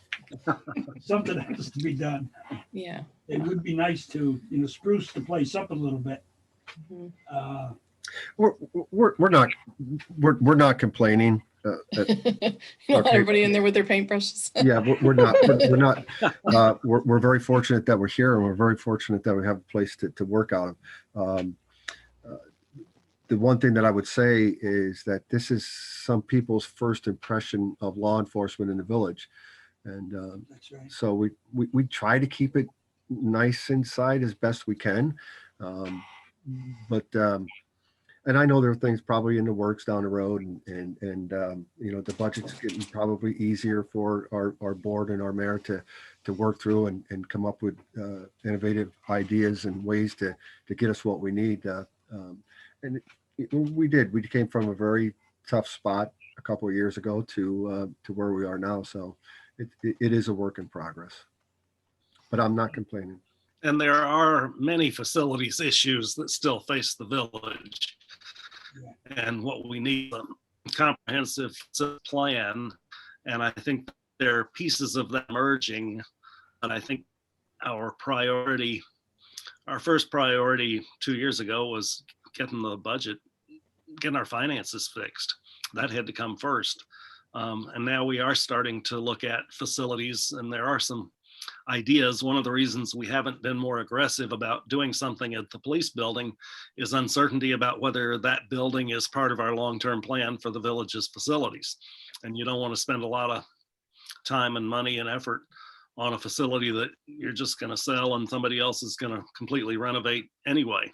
Something has to be done. Yeah. It would be nice to, spruce the place up a little bit. Mhm. We're not complaining. You don't want everybody in there with their paintbrushes. Yeah, we're not. We're very fortunate that we're here, and we're very fortunate that we have a place to work out of. The one thing that I would say is that this is some people's first impression of law enforcement in the village. And That's right. so we try to keep it nice inside as best we can. And I know there are things probably in the works down the road, and the budget's getting probably easier for our board and our mayor to work through and come up with innovative ideas and ways to get us what we need. We came from a very tough spot a couple of years ago to where we are now. So it is a work in progress, but I'm not complaining. And there are many facilities issues that still face the village. And what we need is a comprehensive plan. And I think there are pieces of that emerging. And I think our first priority 2 years ago was getting the budget, getting our finances fixed. That had to come first. And now we are starting to look at facilities, and there are some ideas. One of the reasons we haven't been more aggressive about doing something at the police building is uncertainty about whether that building is part of our long-term plan for the village's facilities. And you don't want to spend a lot of time and money and effort on a facility that you're just going to sell and somebody else is going to completely renovate anyway.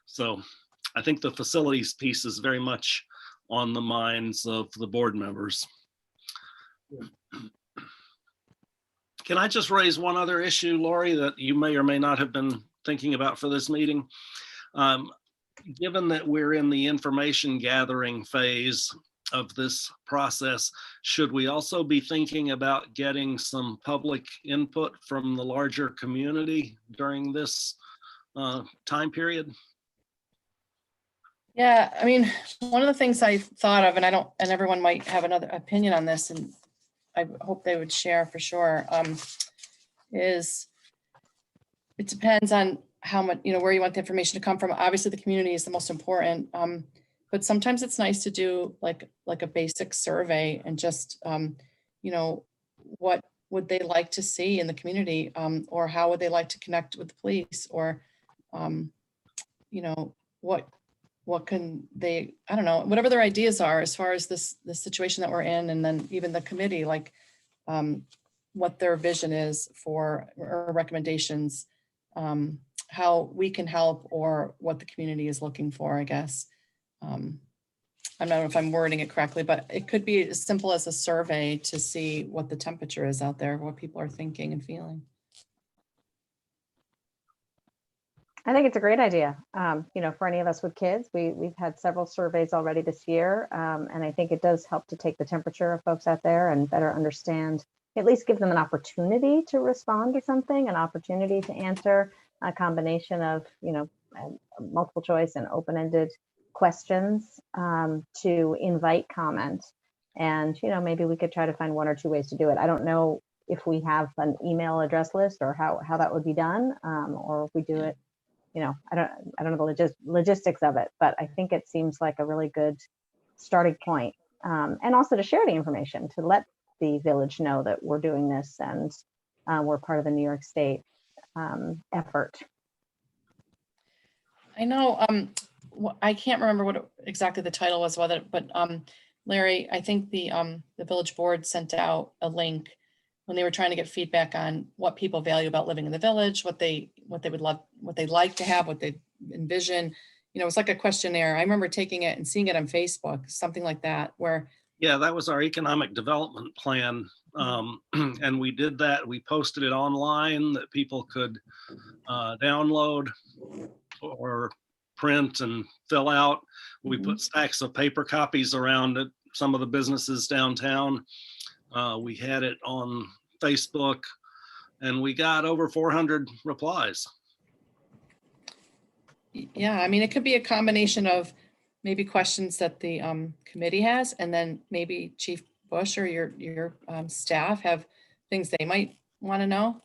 So I think the facilities piece is very much on the minds of the board members. Can I just raise one other issue, Lori, that you may or may not have been thinking about for this meeting? Given that we're in the information gathering phase of this process, should we also be thinking about getting some public input from the larger community during this time period? Yeah, I mean, one of the things I thought of, and everyone might have another opinion on this, and I hope they would share for sure, is it depends on how much, where you want the information to come from. Obviously, the community is the most important, but sometimes it's nice to do like a basic survey and just, what would they like to see in the community, or how would they like to connect with the police, or, what can they, I don't know, whatever their ideas are as far as the situation that we're in, and then even the committee, like what their vision is for, or recommendations, how we can help, or what the community is looking for, I guess. I don't know if I'm wording it correctly, but it could be as simple as a survey to see what the temperature is out there, what people are thinking and feeling. I think it's a great idea. For any of us with kids, we've had several surveys already this year. And I think it does help to take the temperature of folks out there and better understand, at least give them an opportunity to respond to something, an opportunity to answer a combination of, multiple choice and open-ended questions to invite comment. And, maybe we could try to find one or two ways to do it. I don't know if we have an email address list or how that would be done, or if we do it. I don't know the logistics of it, but I think it seems like a really good starting point. And also to share the information, to let the village know that we're doing this and we're part of the New York State effort. I know, I can't remember what exactly the title was, but Larry, I think the village board sent out a link when they were trying to get feedback on what people value about living in the village, what they would love, what they'd like to have, what they envision. It's like a questionnaire. I remember taking it and seeing it on Facebook, something like that, where. Yeah, that was our economic development plan. And we did that. We posted it online that people could download or print and fill out. We put stacks of paper copies around it, some of the businesses downtown. We had it on Facebook and we got over 400 replies. Yeah, I mean, it could be a combination of maybe questions that the committee has, and then maybe Chief Bush or your staff have things they might want to know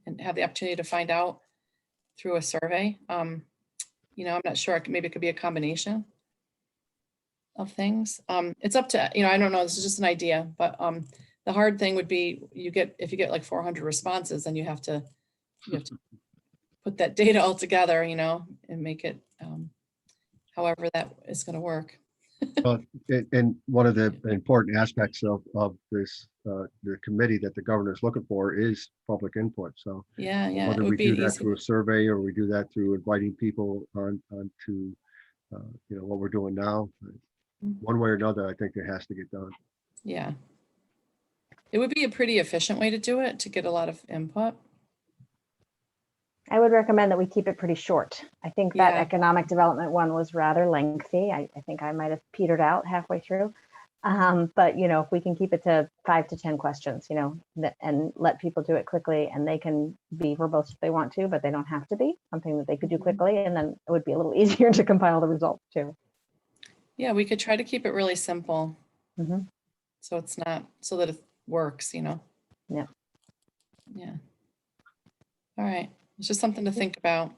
and have the opportunity to find out through a survey. I'm not sure. Maybe it could be a combination of things. It's up to, I don't know. This is just an idea, but the hard thing would be if you get like 400 responses, then you have to put that data all together, and make it however that is going to work. And one of the important aspects of this, the committee that the governor is looking for is public input. So Yeah, it whether we would be do that easy. through a survey or we do that through inviting people on to, what we're doing now, one way or another, I think it has to get done. Yeah. It would be a pretty efficient way to do it, to get a lot of input. I would recommend that we keep it pretty short. I think that Yeah. economic development one was rather lengthy. I think I might have petered out halfway through. But if we can keep it to 5 to 10 questions, and let people do it quickly, and they can be verbose if they want to, but they don't have to be, something that they could do quickly, and then it would be a little easier to compile the results too. Yeah, we could try to keep it really simple. Mhm. So it's not, so that it works, Yeah. Yeah. All right. It's just something to think about,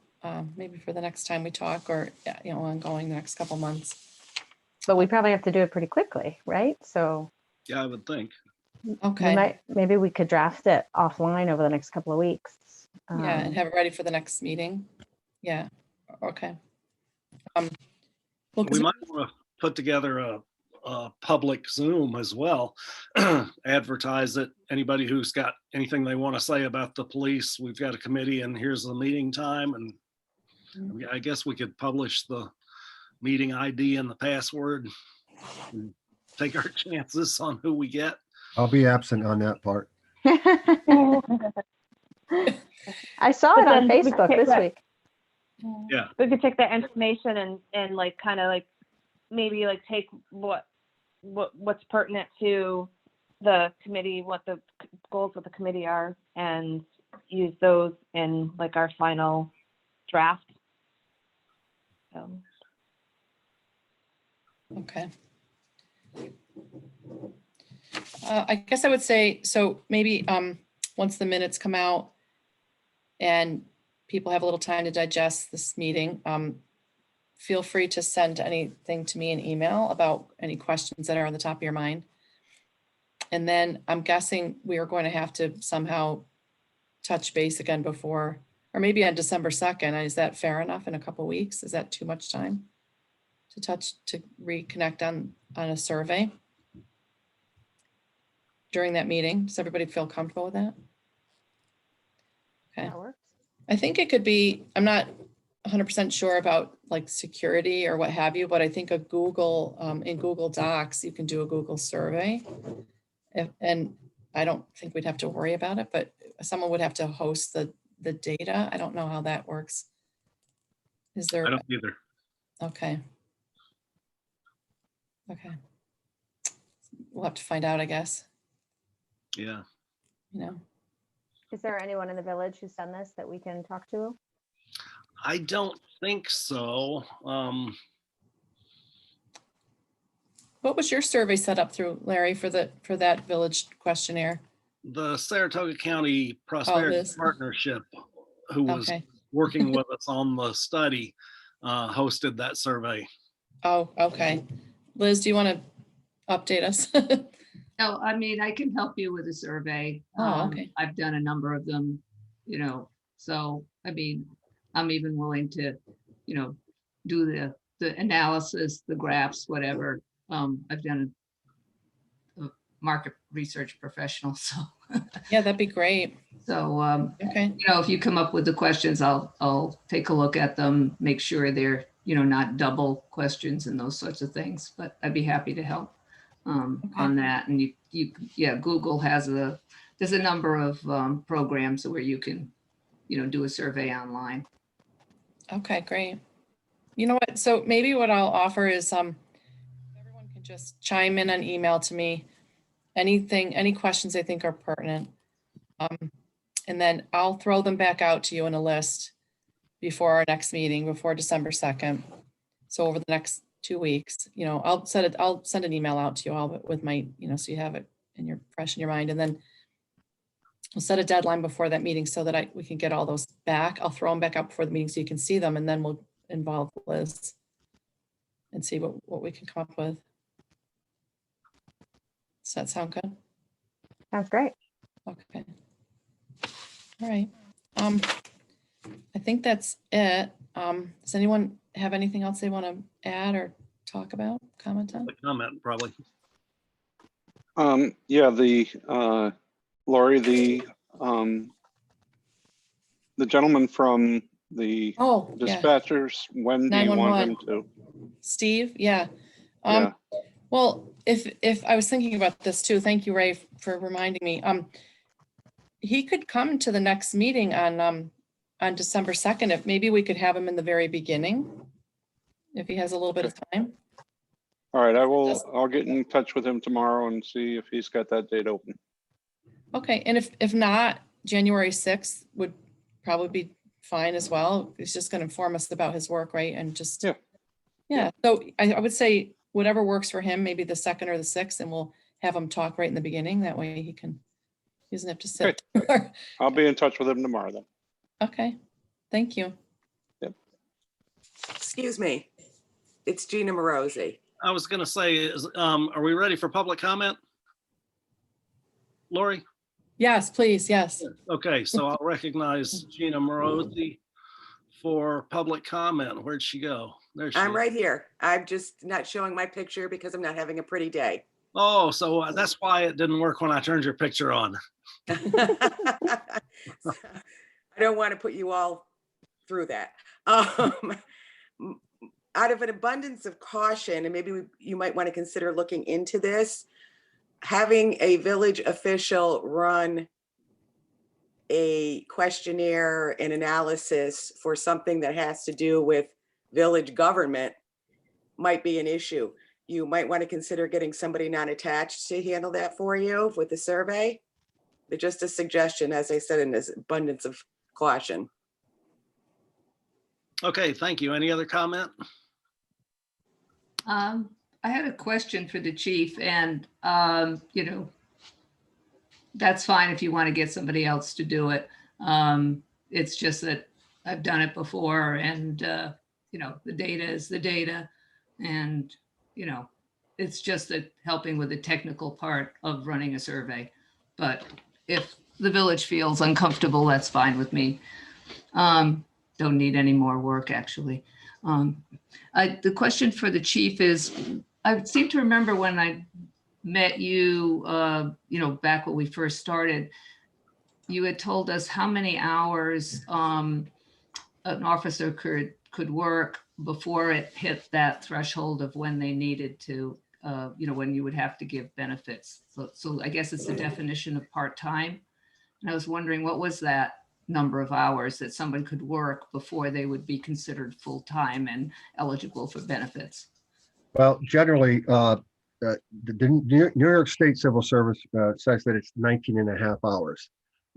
maybe for the next time we talk, or, ongoing the next couple months. But we probably have to do it pretty quickly, right? So Yeah, I would think. Okay. maybe we could draft it offline over the next couple of weeks. Yeah, and have it ready for the next meeting. Yeah. Okay. Well, 'cause We might want to put together a public Zoom as well. Advertise it. Anybody who's got anything they want to say about the police, we've got a committee and here's the meeting time. And I guess we could publish the meeting ID and the password and take our chances on who we get. I'll be absent on that part. I saw But it on then we Facebook take this that- week. Yeah. We could take that information and like kind of like maybe like take what's pertinent to the committee, what the goals of the committee are, and use those in like our final draft. So. Okay. I guess I would say, so maybe once the minutes come out and people have a little time to digest this meeting, feel free to send anything to me in email about any questions that are on the top of your mind. And then I'm guessing we are going to have to somehow touch base again before, or maybe on December 2nd. Is that fair enough in a couple of weeks? Is that too much time to reconnect on a survey during that meeting? Does everybody feel comfortable with that? Okay. That works. I think it could be, I'm not 100% sure about like security or what have you, but I think a Google, in Google Docs, you can do a Google survey. And I don't think we'd have to worry about it, but someone would have to host the data. I don't know how that works. Is there? I don't either. Okay. Okay. We'll have to find out, I guess, Yeah. you know. Is there anyone in the village who's done this that we can talk to? I don't think so. What was your survey set up through, Larry, for that village questionnaire? The Saratoga County Prosperity is. Partnership, who was Okay. working with us on the study, hosted that survey. Oh, okay. Liz, do you want to update us? No, I mean, I can help you with a survey. Oh, okay. I've done a number of them, so, I mean, I'm even willing to, do the analysis, the graphs, whatever. I've done a market research professional, so. Yeah, that'd be great. So, Okay. if you come up with the questions, I'll take a look at them, make sure they're, not double questions and those sorts of things, but I'd be happy to help on that. And Google there's a number of programs where you can, do a survey online. Okay, great. You know what? So maybe what I'll offer is everyone can just chime in an email to me. Any questions they think are pertinent. And then I'll throw them back out to you in a list before our next meeting, before December 2nd. So over the next 2 weeks, I'll send an email out to you all with my, so you have it fresh in your mind. And then we'll set a deadline before that meeting so that we can get all those back. I'll throw them back up before the meeting so you can see them, and then we'll involve Liz and see what we can come up with. Does that sound good? Sounds great. Okay. All right. I think that's it. Does anyone have anything else they want to add or talk about, comment on? The comment, probably. Yeah, Lori, the gentleman from the Oh, yeah. dispatchers, when do you want him 911. to? Steve, yeah. Yeah. Well, if I was thinking about this too, thank you, Ray, for reminding me. He could come to the next meeting on December 2nd. If maybe we could have him in the very beginning, if he has a little bit of time. All right, I'll get in touch with him tomorrow and see if he's got that date open. Okay, and if not, January 6th would probably be fine as well. He's just going to inform us about his work, right? And just, yeah. So I would say whatever works for him, maybe the 2nd or the 6th, and we'll have him talk right in the beginning. That way he doesn't have to sit. Okay. I'll be in touch with him tomorrow then. Okay, thank you. Yep. Excuse me, it's Gina Morosi. I was going to say, are we ready for public comment? Lori? Yes, please, yes. Okay, so I'll recognize Gina Morosi for public comment. Where'd she go? There she is. I'm right here. I'm just not showing my picture because I'm not having a pretty day. Oh, so that's why it didn't work when I turned your picture on. I don't want to put you all through that. Out of an abundance of caution, and maybe you might want to consider looking into this, having a village official run a questionnaire and analysis for something that has to do with village government might be an issue. You might want to consider getting somebody non-attached to handle that for you with the survey. But just a suggestion, as I said, in this abundance of caution. Okay, thank you. Any other comment? I had a question for the chief, and that's fine if you want to get somebody else to do it. It's just that I've done it before, and the data is the data, and it's just that helping with the technical part of running a survey. But if the village feels uncomfortable, that's fine with me. Don't need any more work, actually. The question for the chief is, I seem to remember when I met you, back when we first started, you had told us how many hours an officer could work before it hit that threshold of when they needed to, when you would have to give benefits. So I guess it's the definition of part-time. And I was wondering, what was that number of hours that someone could work before they would be considered full-time and eligible for benefits? Well, generally, the New York State Civil Service says that it's 19 and a half hours.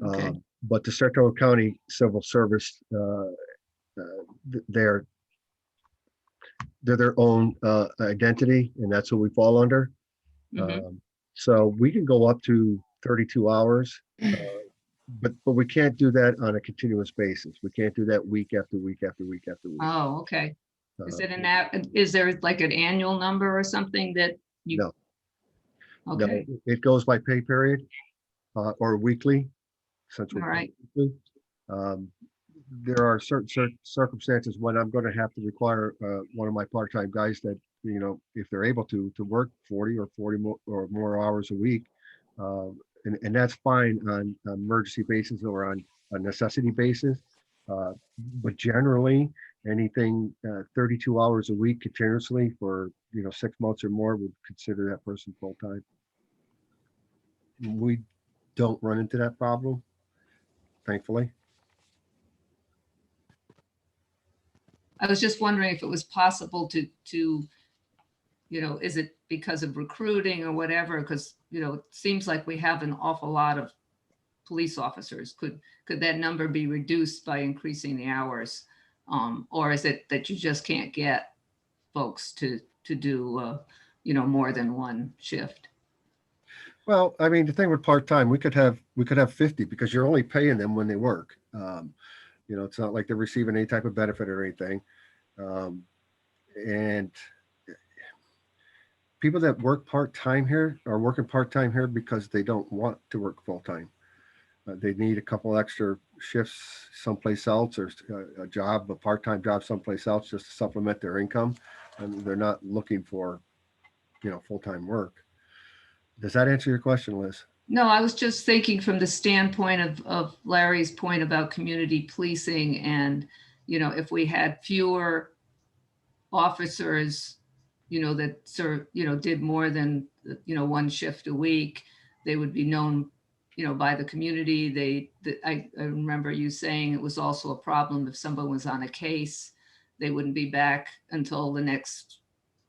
Okay. But the Saratoga County Civil Service, they're their own identity, and that's who we fall under. Mhm. So we can go up to 32 hours, but we can't do that on a continuous basis. We can't do that week after week after week after week. Oh, okay. Uh, Is there like an annual number or something that you? No. No, Okay, it goes by pay period or weekly, since we're all right. weekly. There are certain circumstances when I'm going to have to require one of my part-time guys that, if they're able to work 40 or 40 more hours a week. And that's fine on an emergency basis or on a necessity basis. But generally, anything 32 hours a week continuously for 6 months or more would consider that person full-time. We don't run into that problem, thankfully. I was just wondering if it was possible to, is it because of recruiting or whatever? Because, it seems like we have an awful lot of police officers. Could that number be reduced by increasing the hours? Or is it that you just can't get folks to do, more than one shift? Well, I mean, the thing with part-time, we could have 50 because you're only paying them when they work. It's not like they're receiving any type of benefit or anything. And people that work part-time here are working part-time here because they don't want to work full-time. They need a couple extra shifts someplace else, or a part-time job someplace else just to supplement their income. And they're not looking for, full-time work. Does that answer your question, Liz? No, I was just thinking from the standpoint of Larry's point about community policing, and, if we had fewer officers, that did more than, one shift a week, they would be known, by the community. I remember you saying it was also a problem if someone was on a case, they wouldn't be back until the next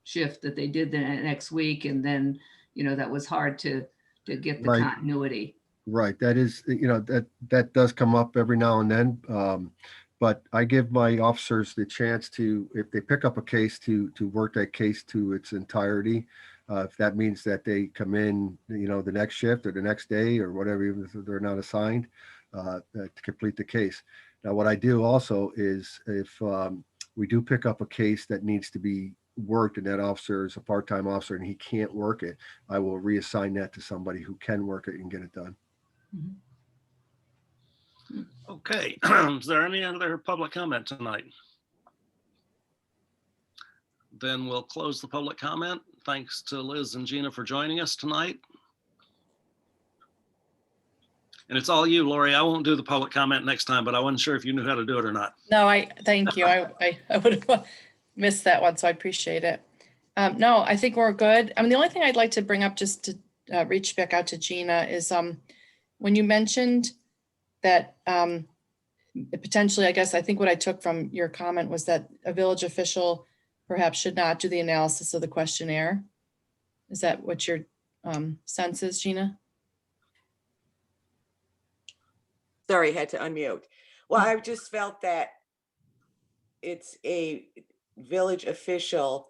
shift that they did the next week. And then, that was hard to get the Right. continuity. Right. That is, that does come up every now and then. But I give my officers the chance to, if they pick up a case, to work that case to its entirety. If that means that they come in, the next shift or the next day or whatever, even if they're not assigned, to complete the case. Now, what I do also is if we do pick up a case that needs to be worked and that officer is a part-time officer and he can't work it, I will reassign that to somebody who can work it and get it done. Mhm. Okay, is there any other public comment tonight? Then we'll close the public comment. Thanks to Liz and Gina for joining us tonight. And it's all you, Lori. I won't do the public comment next time, but I wasn't sure if you knew how to do it or not. No, thank you. I would have missed that one, so I appreciate it. No, I think we're good. I mean, the only thing I'd like to bring up, just to reach back out to Gina, is when you mentioned that potentially, I guess, I think what I took from your comment was that a village official perhaps should not do the analysis of the questionnaire. Is that what your sense is, Gina? Sorry, had to unmute. Well, I just felt that it's a village official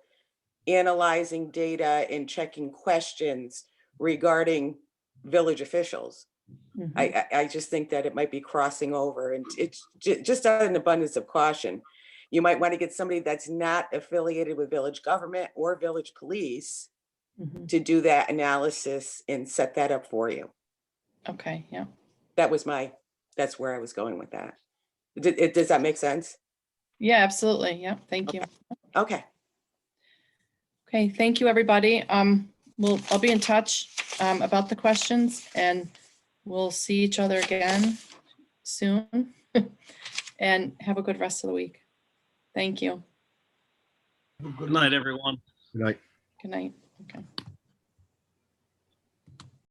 analyzing data and checking questions regarding village officials. I just think that it might be crossing over, and it's just out of an abundance of caution. You might want to get somebody that's not affiliated with village government or village police to do that analysis and set that up for you. Okay, yeah. That's where I was going with that. Does that make sense? Yeah, absolutely. Yeah, thank you. Okay. Okay, thank you, everybody. I'll be in touch about the questions, and we'll see each other again soon. and have a good rest of the week. Thank you. Good night, everyone. Good night. Good night. Okay.